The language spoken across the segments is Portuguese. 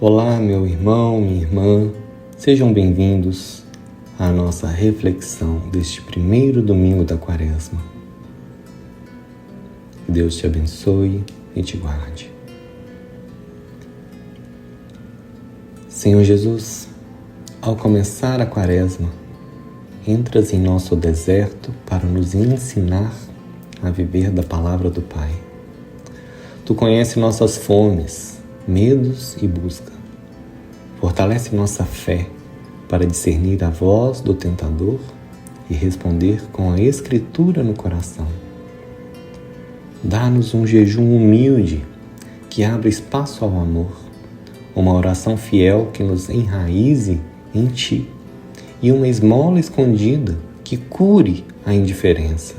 Olá, meu irmão, minha irmã, sejam bem-vindos à nossa reflexão deste primeiro domingo da Quaresma. Que Deus te abençoe e te guarde. Senhor Jesus, ao começar a Quaresma, entras em nosso deserto para nos ensinar a viver da palavra do Pai. Tu conheces nossas fomes, medos e busca. Fortalece nossa fé para discernir a voz do tentador e responder com a Escritura no coração. Dá-nos um jejum humilde que abra espaço ao amor, uma oração fiel que nos enraize em Ti e uma esmola escondida que cure a indiferença.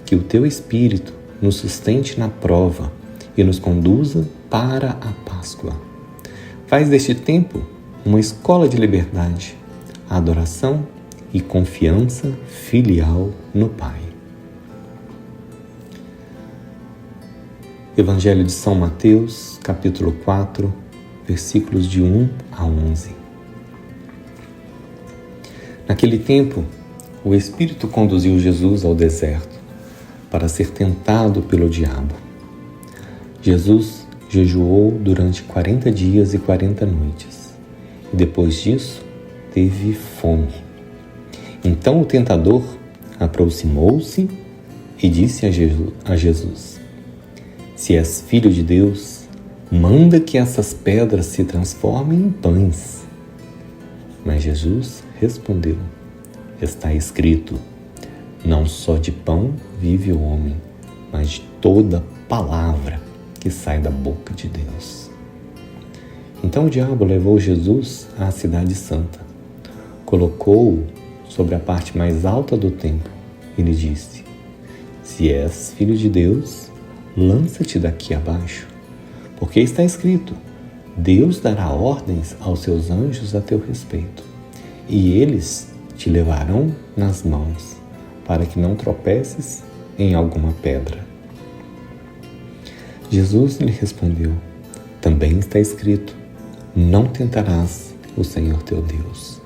Que o Teu Espírito nos sustente na prova e nos conduza para a Páscoa. Faz deste tempo uma escola de liberdade, adoração e confiança filial no Pai. Evangelho de São Mateus, capítulo 4, versículos de 1 a 11. Naquele tempo, o Espírito conduziu Jesus ao deserto para ser tentado pelo diabo. Jesus jejuou durante 40 dias e 40 noites, e depois disso teve fome. Então o tentador aproximou-se e disse a Jesus: Se és filho de Deus, manda que essas pedras se transformem em pães. Mas Jesus respondeu: Está escrito, não só de pão vive o homem, mas de toda palavra que sai da boca de Deus. Então o diabo levou Jesus à cidade santa, colocou-o sobre a parte mais alta do templo e lhe disse: Se és filho de Deus, lança-te daqui abaixo, porque está escrito, Deus dará ordens aos seus anjos a teu respeito, e eles te levarão nas mãos, para que não tropeces em alguma pedra. Jesus lhe respondeu: Também está escrito, não tentarás o Senhor teu Deus.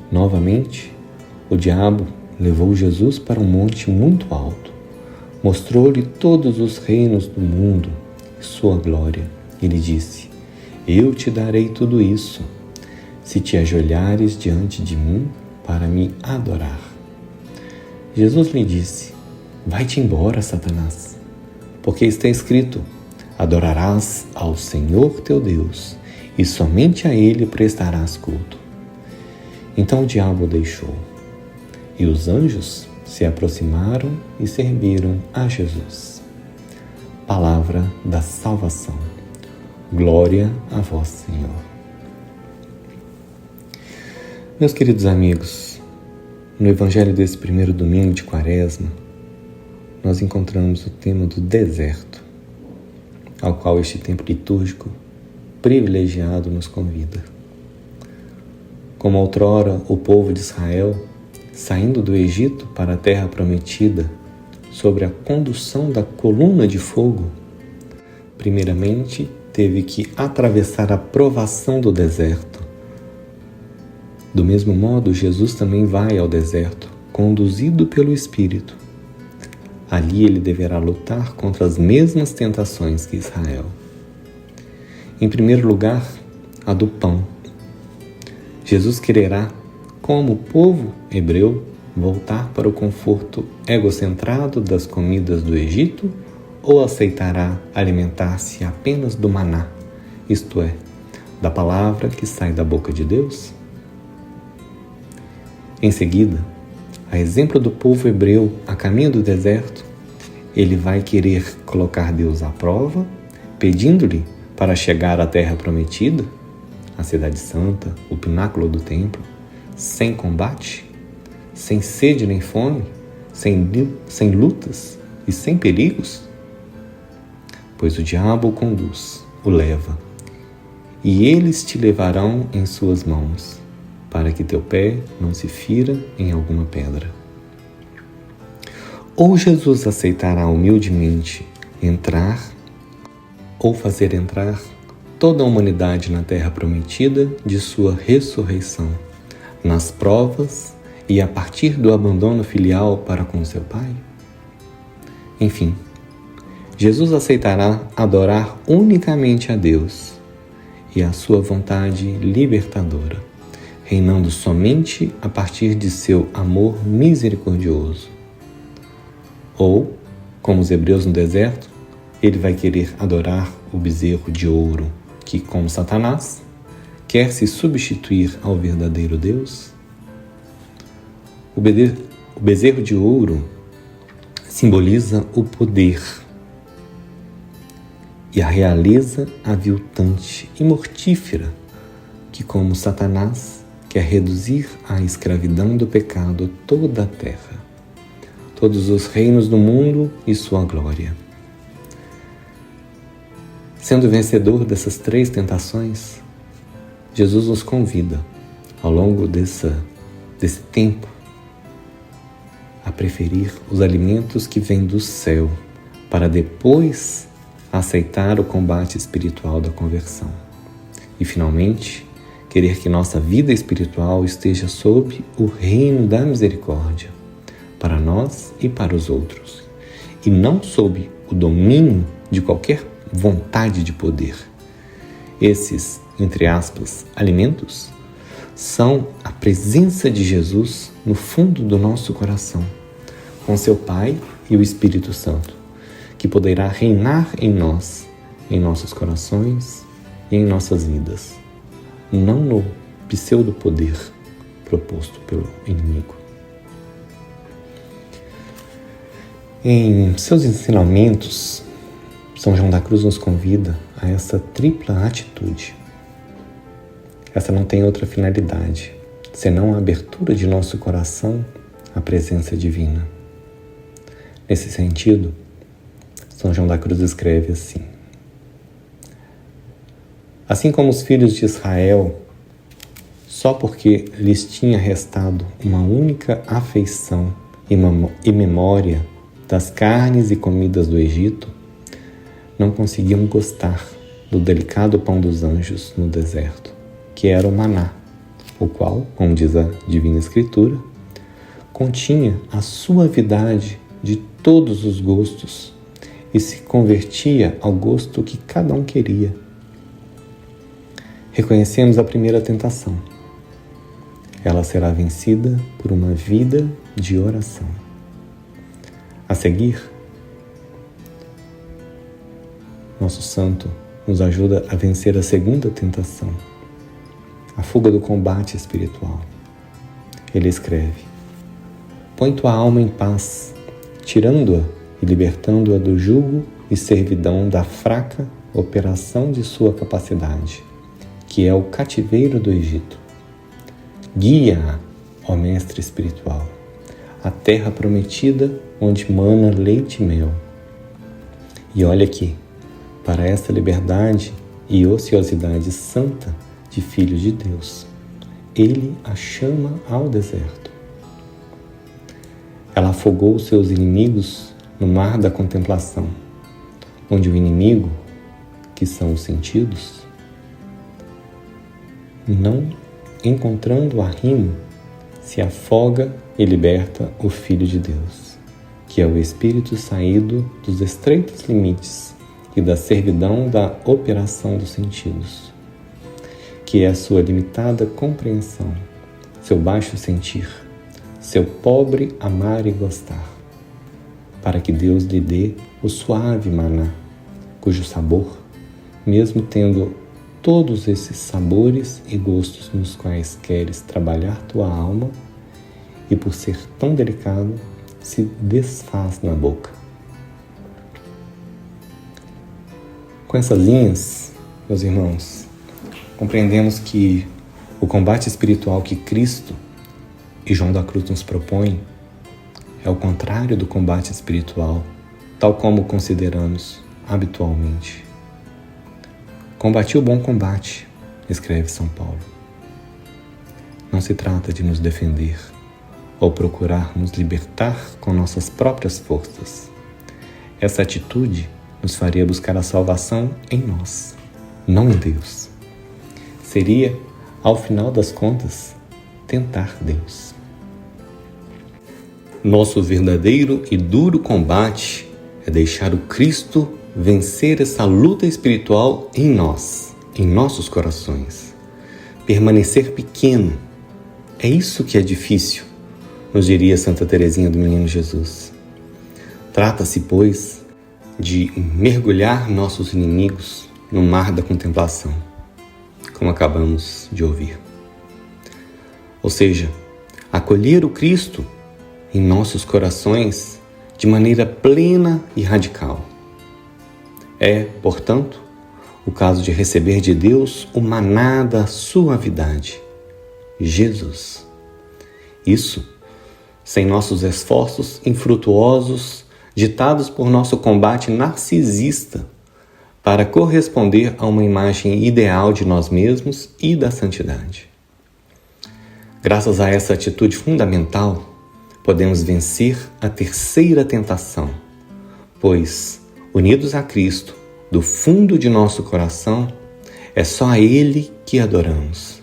Novamente, o diabo levou Jesus para um monte muito alto, mostrou-lhe todos os reinos do mundo e sua glória, e lhe disse: Eu te darei tudo isso, se te ajoelhares diante de mim para me adorar. Jesus lhe disse: Vai-te embora, Satanás, porque está escrito, adorarás ao Senhor teu Deus, e somente a Ele prestarás culto. Então o diabo o deixou, e os anjos se aproximaram e serviram a Jesus. Palavra da salvação. Glória a vós, Senhor. Meus queridos amigos, no Evangelho desse primeiro domingo de Quaresma, nós encontramos o tema do deserto, ao qual este tempo litúrgico privilegiado nos convida. Como outrora o povo de Israel, saindo do Egito para a terra prometida, sob a condução da coluna de fogo, primeiramente teve que atravessar a provação do deserto. Do mesmo modo, Jesus também vai ao deserto, conduzido pelo Espírito. Ali ele deverá lutar contra as mesmas tentações que Israel. Em primeiro lugar, a do pão. Jesus quererá, como o povo hebreu, voltar para o conforto egocentrado das comidas do Egito ou aceitará alimentar-se apenas do maná, isto é, da palavra que sai da boca de Deus? Em seguida, a exemplo do povo hebreu a caminho do deserto, ele vai querer colocar Deus à prova, pedindo-lhe para chegar à terra prometida, a cidade santa, o pináculo do templo, sem combate, sem sede nem fome, sem lutas e sem perigos? Pois o diabo o conduz, o leva, e eles te levarão em suas mãos, para que teu pé não se fira em alguma pedra. Ou Jesus aceitará humildemente entrar ou fazer entrar toda a humanidade na terra prometida de sua ressurreição, nas provas e a partir do abandono filial para com seu Pai? Enfim, Jesus aceitará adorar unicamente a Deus e a sua vontade libertadora, reinando somente a partir de seu amor misericordioso. Ou, como os hebreus no deserto, ele vai querer adorar o bezerro de ouro, que, como Satanás, quer se substituir ao verdadeiro Deus? O bezerro de ouro simboliza o poder e a realeza aviltante e mortífera que, como Satanás, quer reduzir à escravidão do pecado toda a terra, todos os reinos do mundo e sua glória. Sendo vencedor dessas 3 tentações, Jesus nos convida, ao longo desse tempo, a preferir os alimentos que vêm do céu, para depois aceitar o combate espiritual da conversão. E, finalmente, querer que nossa vida espiritual esteja sob o reino da misericórdia, para nós e para os outros, e não sob o domínio de qualquer vontade de poder. Esses, entre aspas, alimentos, são a presença de Jesus no fundo do nosso coração, com seu Pai e o Espírito Santo, que poderá reinar em nós, em nossos corações e em nossas vidas, não no pseudo-poder proposto pelo inimigo. Em seus ensinamentos, São João da Cruz nos convida a essa tripla atitude. Essa não tem outra finalidade, senão a abertura de nosso coração à presença divina. Nesse sentido, São João da Cruz escreve assim: assim como os filhos de Israel, só porque lhes tinha restado uma única afeição e memória das carnes e comidas do Egito, não conseguiam gostar do delicado pão dos anjos no deserto, que era o maná, o qual, como diz a Divina Escritura, continha a suavidade de todos os gostos e se convertia ao gosto que cada um queria. Reconhecemos a primeira tentação. Ela será vencida por uma vida de oração. A seguir, nosso santo nos ajuda a vencer a segunda tentação, a fuga do combate espiritual. Ele escreve: põe tua alma em paz, tirando-a e libertando-a do jugo e servidão da fraca operação de sua capacidade, que é o cativeiro do Egito. Guia-a, ó mestre espiritual, à terra prometida, onde mana leite e mel. E olha aqui, para esta liberdade e ociosidade santa de filho de Deus, ele a chama ao deserto. Ela afogou seus inimigos no mar da contemplação, onde o inimigo, que são os sentidos, não encontrando arrimo, se afoga e liberta o Filho de Deus, que é o Espírito saído dos estreitos limites e da servidão da operação dos sentidos, que é a sua limitada compreensão, seu baixo sentir, seu pobre amar e gostar, para que Deus lhe dê o suave maná, cujo sabor, mesmo tendo todos esses sabores e gostos nos quais queres trabalhar tua alma, e por ser tão delicado, se desfaz na boca. Com essas linhas, meus irmãos, compreendemos que o combate espiritual que Cristo e João da Cruz nos propõe é o contrário do combate espiritual, tal como consideramos habitualmente. Combati o bom combate, escreve São Paulo. Não se trata de nos defender ou procurar nos libertar com nossas próprias forças. Essa atitude nos faria buscar a salvação em nós, não em Deus. Seria, ao final das contas, tentar Deus. Nosso verdadeiro e duro combate é deixar o Cristo vencer essa luta espiritual em nós, em nossos corações. Permanecer pequeno. É isso que é difícil, nos diria Santa Teresinha do Menino Jesus. Trata-se, pois, de mergulhar nossos inimigos no mar da contemplação, como acabamos de ouvir. Ou seja, acolher o Cristo em nossos corações de maneira plena e radical. É, portanto, o caso de receber de Deus o maná da suavidade, Jesus. Isso sem nossos esforços infrutuosos ditados por nosso combate narcisista para corresponder a uma imagem ideal de nós mesmos e da santidade. Graças a essa atitude fundamental, podemos vencer a terceira tentação, pois, unidos a Cristo, do fundo de nosso coração, é só a Ele que adoramos.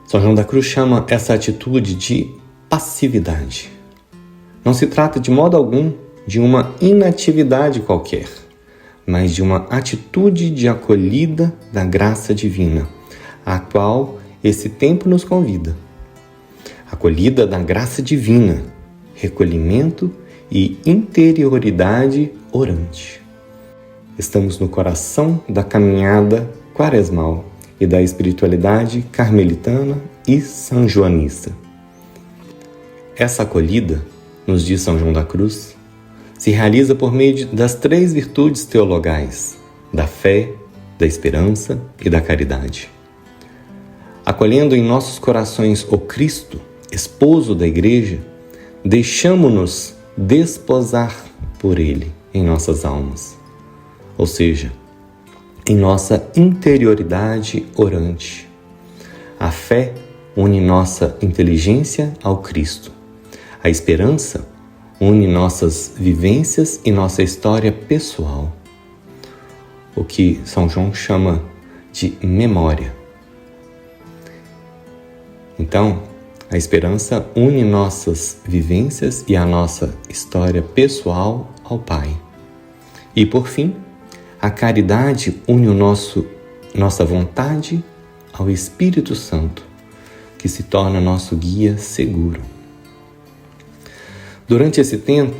São João da Cruz chama essa atitude de passividade. Não se trata de modo algum de uma inatividade qualquer, mas de uma atitude de acolhida da graça divina, a qual esse tempo nos convida. Acolhida da graça divina, recolhimento e interioridade orante. Estamos no coração da caminhada quaresmal e da espiritualidade carmelitana e sanjoanista. Essa acolhida, nos diz São João da Cruz, se realiza por meio das 3 virtudes teologais, da fé, da esperança e da caridade. Acolhendo em nossos corações o Cristo, esposo da Igreja, deixamo-nos desposar por Ele em nossas almas, ou seja, em nossa interioridade orante. A fé une nossa inteligência ao Cristo. A esperança une nossas vivências e nossa história pessoal, o que São João chama de memória. Então, a esperança une nossas vivências e a nossa história pessoal ao Pai. E, por fim, a caridade une nossa vontade ao Espírito Santo, que se torna nosso guia seguro. Durante esse tempo,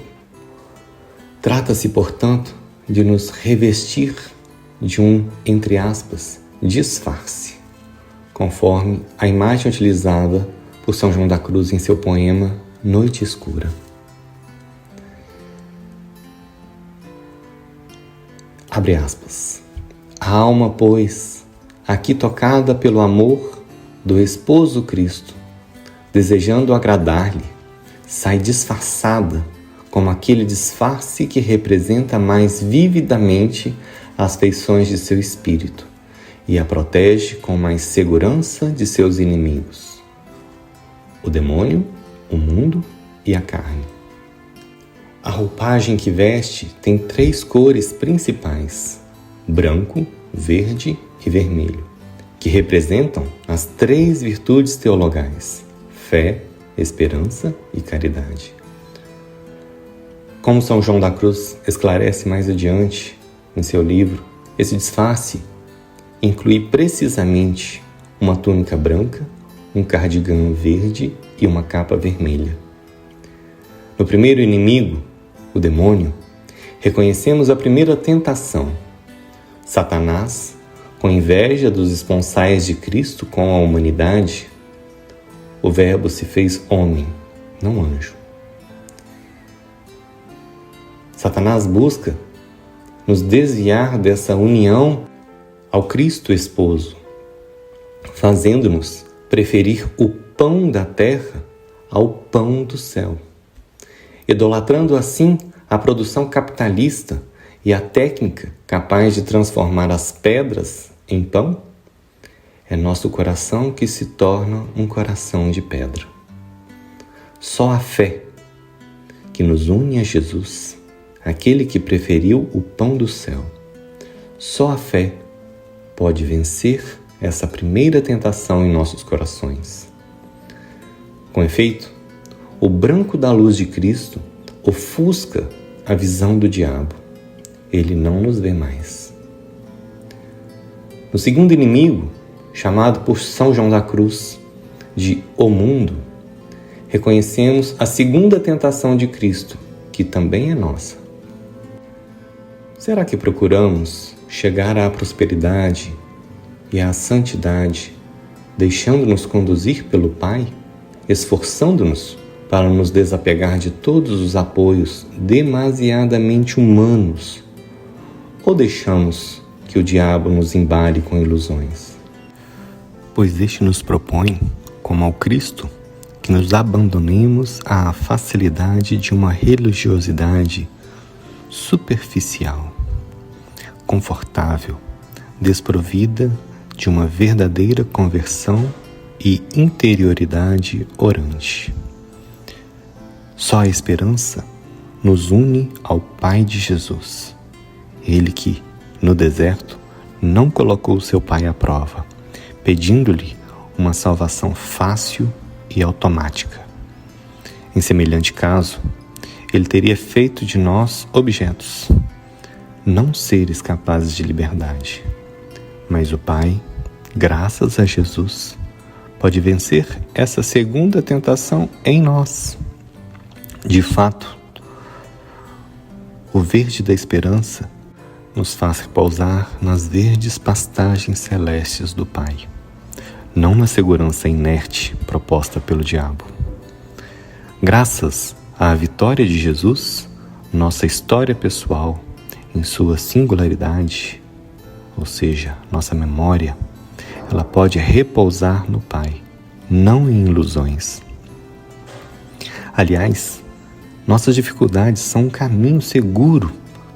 trata-se, portanto, de nos revestir de um, entre aspas, disfarce, conforme a imagem utilizada por São João da Cruz em seu poema Noite Escura. Abre aspas. A alma, pois, aqui tocada pelo amor do esposo Cristo, desejando agradar-lhe, sai disfarçada como aquele disfarce que representa mais vividamente as feições de seu espírito e a protege com mais segurança de seus inimigos, o demônio, o mundo e a carne. A roupagem que veste tem 3 cores principais, branco, verde e vermelho, que representam as 3 virtudes teologais, fé, esperança e caridade. Como São João da Cruz esclarece mais adiante em seu livro, esse disfarce inclui precisamente uma túnica branca, um cardigã verde e uma capa vermelha. No primeiro inimigo, o demônio, reconhecemos a primeira tentação. Satanás, com inveja dos esponsais de Cristo com a humanidade, o Verbo se fez homem, não anjo. Satanás busca nos desviar dessa união ao Cristo esposo, fazendo-nos preferir o pão da terra ao pão do céu, idolatrando assim a produção capitalista e a técnica capaz de transformar as pedras em pão. É nosso coração que se torna um coração de pedra. Só a fé que nos une a Jesus, aquele que preferiu o pão do céu, Só a fé pode vencer essa primeira tentação em nossos corações. Com efeito, o branco da luz de Cristo ofusca a visão do diabo. Ele não nos vê mais. No segundo inimigo, chamado por São João da Cruz de o mundo, reconhecemos a segunda tentação de Cristo, que também é nossa. Será que procuramos chegar à prosperidade e à santidade, deixando-nos conduzir pelo Pai, esforçando-nos para nos desapegar de todos os apoios demasiadamente humanos, ou deixamos que o diabo nos embale com ilusões? Pois este nos propõe, como ao Cristo, que nos abandonemos à facilidade de uma religiosidade superficial, confortável, desprovida de uma verdadeira conversão e interioridade orante. Só a esperança nos une ao Pai de Jesus. Ele que, no deserto, não colocou seu Pai à prova, pedindo-lhe uma salvação fácil e automática. Em semelhante caso, ele teria feito de nós objetos, não seres capazes de liberdade. Mas o Pai, graças a Jesus, pode vencer essa segunda tentação em nós. De fato, o verde da esperança nos faz repousar nas verdes pastagens celestes do Pai, não na segurança inerte proposta pelo diabo. Graças à vitória de Jesus, nossa história pessoal, em sua singularidade, ou seja, nossa memória, ela pode repousar no Pai, não em ilusões. Aliás, nossas dificuldades são um caminho seguro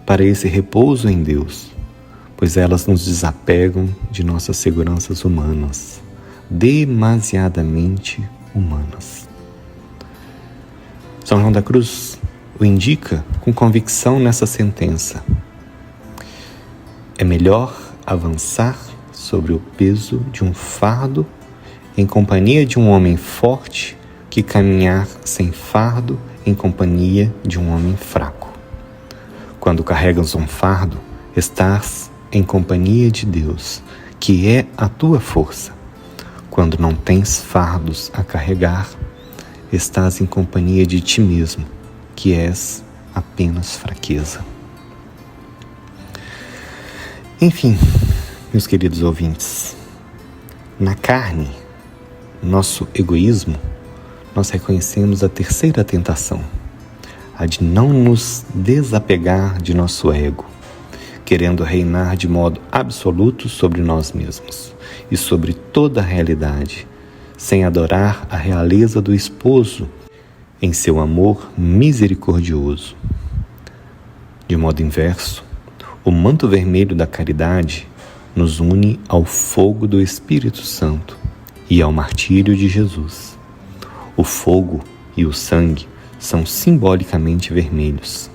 para esse repouso em Deus, pois elas nos desapegam de nossas seguranças humanas, demasiadamente humanas. São João da Cruz o indica com convicção nessa sentença. É melhor avançar sobre o peso de um fardo em companhia de um homem forte que caminhar sem fardo em companhia de um homem fraco. Quando carregas um fardo, estás em companhia de Deus, que é a tua força. Quando não tens fardos a carregar, estás em companhia de ti mesmo, que és apenas fraqueza. Enfim, meus queridos ouvintes, na carne, nosso egoísmo, nós reconhecemos a terceira tentação, a de não nos desapegar de nosso ego, querendo reinar de modo absoluto sobre nós mesmos e sobre toda a realidade, sem adorar a realeza do esposo em seu amor misericordioso. De modo inverso, o manto vermelho da caridade nos une ao fogo do Espírito Santo e ao martírio de Jesus. O fogo e o sangue são simbolicamente vermelhos.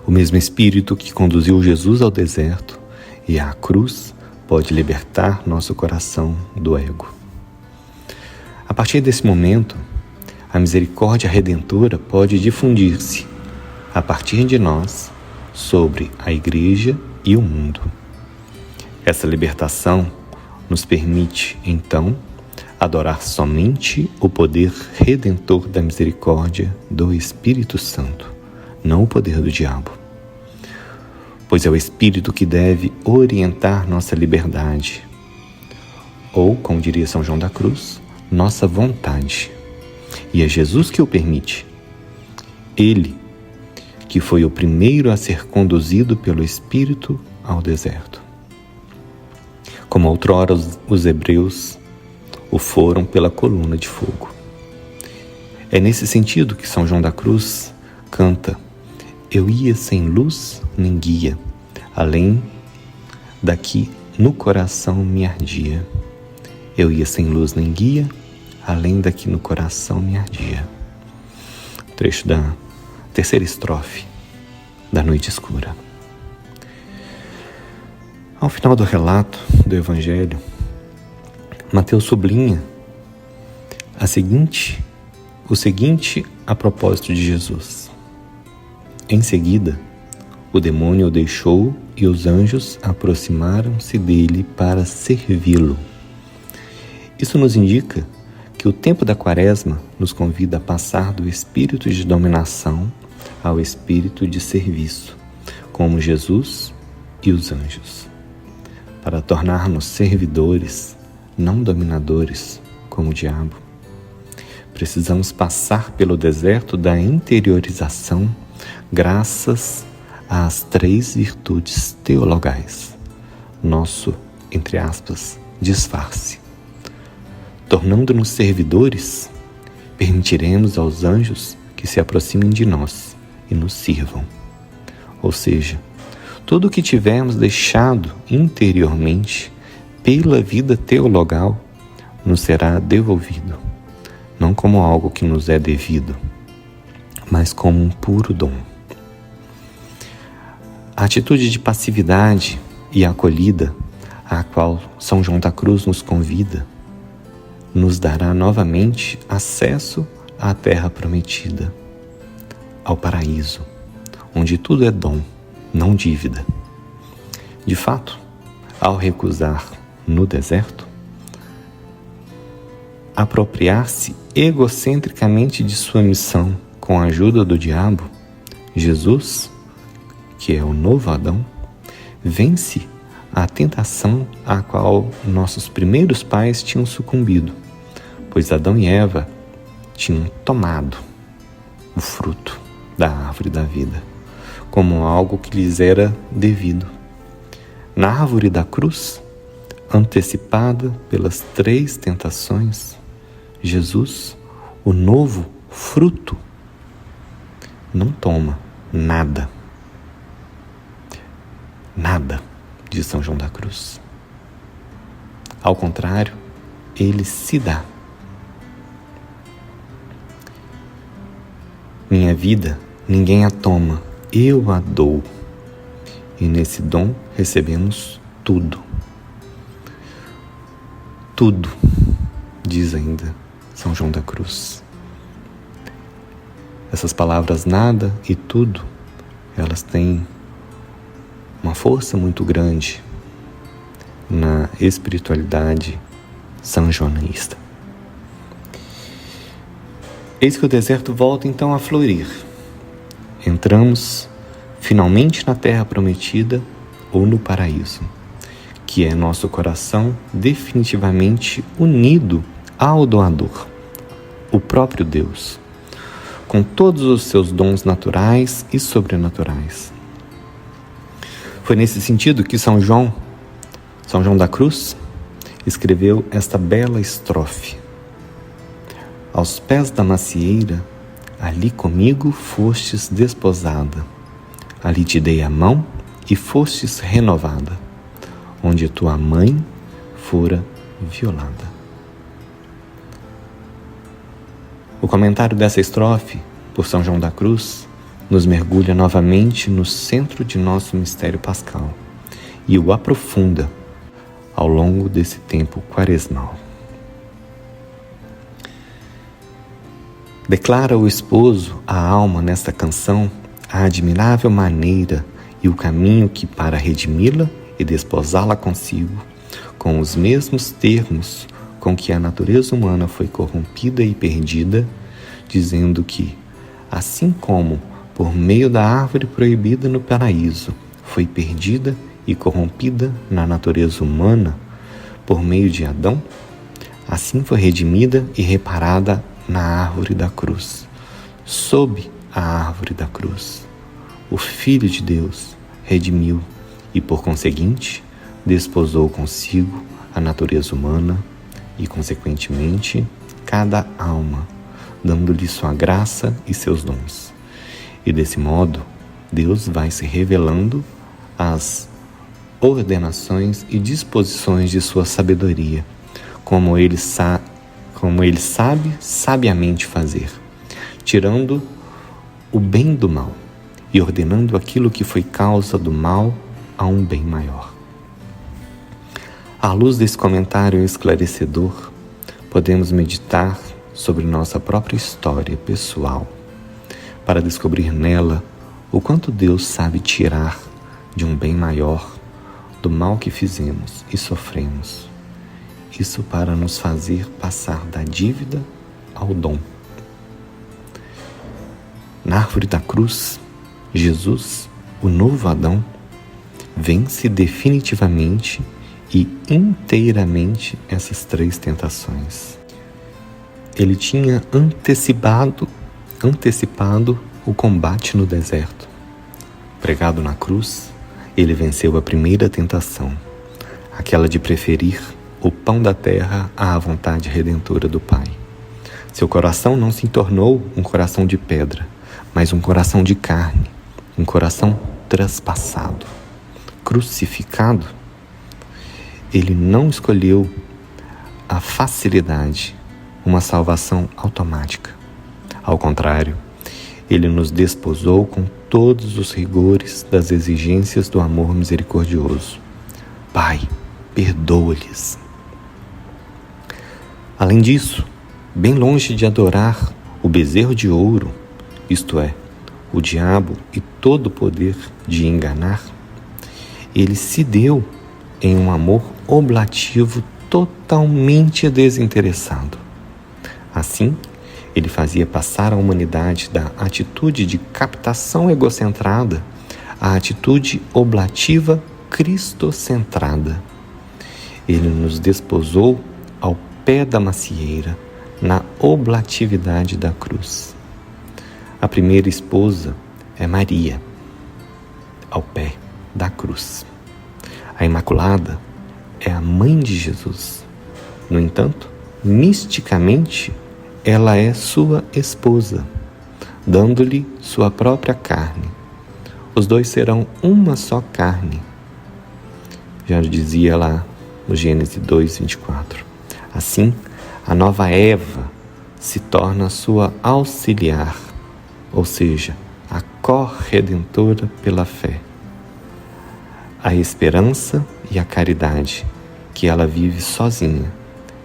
O mesmo Espírito que conduziu Jesus ao deserto e à cruz pode libertar nosso coração do ego. A partir desse momento, a misericórdia redentora pode difundir-se, a partir de nós, sobre a Igreja e o mundo. Essa libertação nos permite, então, adorar somente o poder redentor da misericórdia do Espírito Santo, não o poder do diabo. Pois é o Espírito que deve orientar nossa liberdade, ou, como diria São João da Cruz, nossa vontade. E é Jesus que o permite. Ele, que foi o primeiro a ser conduzido pelo Espírito ao deserto. Como outrora os hebreus o foram pela coluna de fogo. É nesse sentido que São João da Cruz canta: eu ia sem luz nem guia, além daqui no coração me ardia. Eu ia sem luz nem guia, além daqui no coração me ardia. Trecho da terceira estrofe da Noite Escura. Ao final do relato do Evangelho, Mateus sublinha o seguinte a propósito de Jesus. Em seguida, o demônio o deixou e os anjos aproximaram-se dele para servi-lo. Isso nos indica que o tempo da Quaresma nos convida a passar do espírito de dominação ao espírito de serviço, como Jesus e os anjos, para tornar-nos servidores, não dominadores, como o diabo. Precisamos passar pelo deserto da interiorização graças às 3 virtudes teologais, nosso, entre aspas, disfarce. Tornando-nos servidores, permitiremos aos anjos que se aproximem de nós e nos sirvam. Ou seja, tudo o que tivermos deixado interiormente pela vida teologal nos será devolvido, não como algo que nos é devido, mas como um puro dom. A atitude de passividade e acolhida, à qual São João da Cruz nos convida, nos dará novamente acesso à terra prometida, ao paraíso, onde tudo é dom, não dívida. De fato, ao recusar no deserto, apropriar-se egocentricamente de sua missão com a ajuda do diabo, Jesus, que é o novo Adão, vence a tentação à qual nossos primeiros pais tinham sucumbido, pois Adão e Eva tinham tomado o fruto da árvore da vida como algo que lhes era devido. Na árvore da cruz, antecipada pelas 3 tentações, Jesus, o novo fruto, não toma nada. Nada de São João da Cruz. Ao contrário, ele se dá. Minha vida, ninguém a toma, eu a dou. E nesse dom recebemos tudo. Tudo, diz ainda São João da Cruz. Essas palavras nada e tudo, elas têm uma força muito grande na espiritualidade sanjoanista. Eis que o deserto volta então a florir. Entramos finalmente na terra prometida ou no paraíso, que é nosso coração definitivamente unido ao doador, o próprio Deus, com todos os seus dons naturais e sobrenaturais. Foi nesse sentido que São João da Cruz, escreveu esta bela estrofe. Aos pés da macieira, ali comigo fostes desposada, ali te dei a mão e fostes renovada, onde tua mãe fora violada. O comentário dessa estrofe, por São João da Cruz, nos mergulha novamente no centro de nosso mistério pascal e o aprofunda ao longo desse tempo quaresmal. Declara o esposo à alma nesta canção a admirável maneira e o caminho que, para redimi-la e desposá-la consigo, com os mesmos termos com que a natureza humana foi corrompida e perdida, dizendo que, assim como por meio da árvore proibida no paraíso foi perdida e corrompida na natureza humana por meio de Adão, assim foi redimida e reparada na árvore da cruz, sob a árvore da cruz. O Filho de Deus redimiu e, por conseguinte, desposou consigo a natureza humana e, consequentemente, cada alma, dando-lhe sua graça e seus dons. E desse modo, Deus vai se revelando às ordenações e disposições de sua sabedoria, como ele sabe sabiamente fazer, tirando o bem do mal e ordenando aquilo que foi causa do mal a um bem maior. À luz desse comentário esclarecedor, podemos meditar sobre nossa própria história pessoal, para descobrir nela o quanto Deus sabe tirar de um bem maior do mal que fizemos e sofremos. Isso para nos fazer passar da dívida ao dom. Na árvore da cruz, Jesus, o novo Adão, vence definitivamente e inteiramente essas 3 tentações. Ele tinha antecipado o combate no deserto. Pregado na cruz, ele venceu a primeira tentação, aquela de preferir o pão da terra à vontade redentora do Pai. Seu coração não se tornou um coração de pedra, mas um coração de carne, um coração traspassado. Crucificado, ele não escolheu a facilidade, uma salvação automática. Ao contrário, ele nos desposou com todos os rigores das exigências do amor misericordioso. Pai, perdoa-lhes. Além disso, bem longe de adorar o bezerro de ouro, isto é, o diabo e todo o poder de enganar, ele se deu em um amor oblativo totalmente desinteressado. Assim, ele fazia passar a humanidade da atitude de captação egocentrada à atitude oblativa cristocentrada. Ele nos desposou ao pé da macieira, na oblatividade da cruz. A primeira esposa é Maria, ao pé da cruz. A Imaculada é a mãe de Jesus. No entanto, misticamente, ela é sua esposa, dando-lhe sua própria carne. Os dois serão uma só carne. Já dizia lá no Gênesis 2:24. Assim, a nova Eva se torna sua auxiliar, ou seja, a corredentora pela fé. A esperança e a caridade que ela vive sozinha,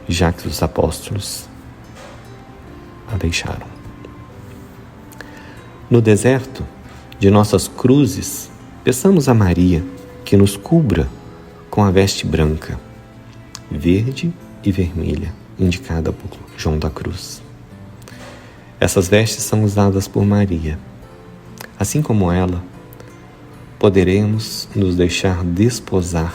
já que os apóstolos a deixaram. No deserto de nossas cruzes, peçamos a Maria que nos cubra com a veste branca, verde e vermelha, indicada por João da Cruz. Essas vestes são usadas por Maria. Assim como ela, poderemos nos deixar desposar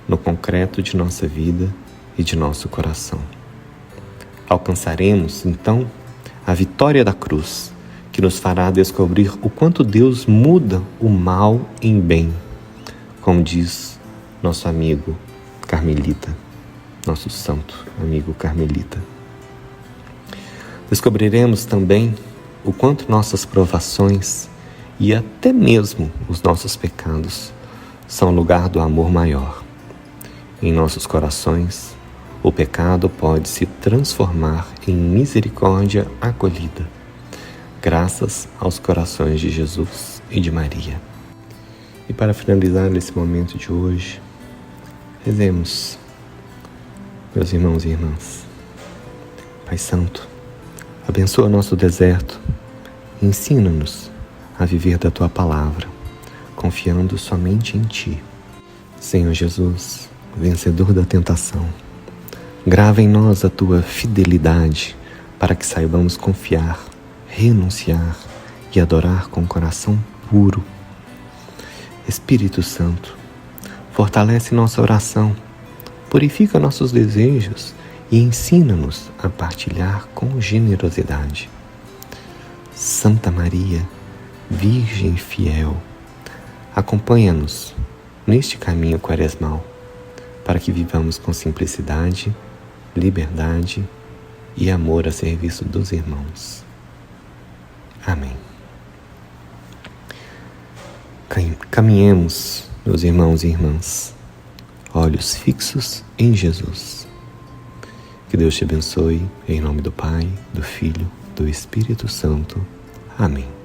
no concreto de nossa vida e de nosso coração. Alcançaremos, então, a vitória da cruz, que nos fará descobrir o quanto Deus muda o mal em bem, como diz nosso amigo carmelita, nosso santo amigo carmelita. Descobriremos também o quanto nossas provações e até mesmo os nossos pecados são lugar do amor maior. Em nossos corações, o pecado pode se transformar em misericórdia acolhida, graças aos corações de Jesus e de Maria. E para finalizar esse momento de hoje, rezemos, meus irmãos e irmãs. Pai Santo, abençoa nosso deserto e ensina-nos a viver da Tua Palavra, confiando somente em Ti. Senhor Jesus, vencedor da tentação, grava em nós a Tua fidelidade para que saibamos confiar, renunciar e adorar com coração puro. Espírito Santo, fortalece nossa oração, purifica nossos desejos e ensina-nos a partilhar com generosidade. Santa Maria, Virgem fiel, acompanha-nos neste caminho quaresmal, para que vivamos com simplicidade, liberdade e amor a serviço dos irmãos. Amém. Caminhemos, meus irmãos e irmãs, olhos fixos em Jesus. Que Deus te abençoe, em nome do Pai, do Filho, do Espírito Santo. Amém.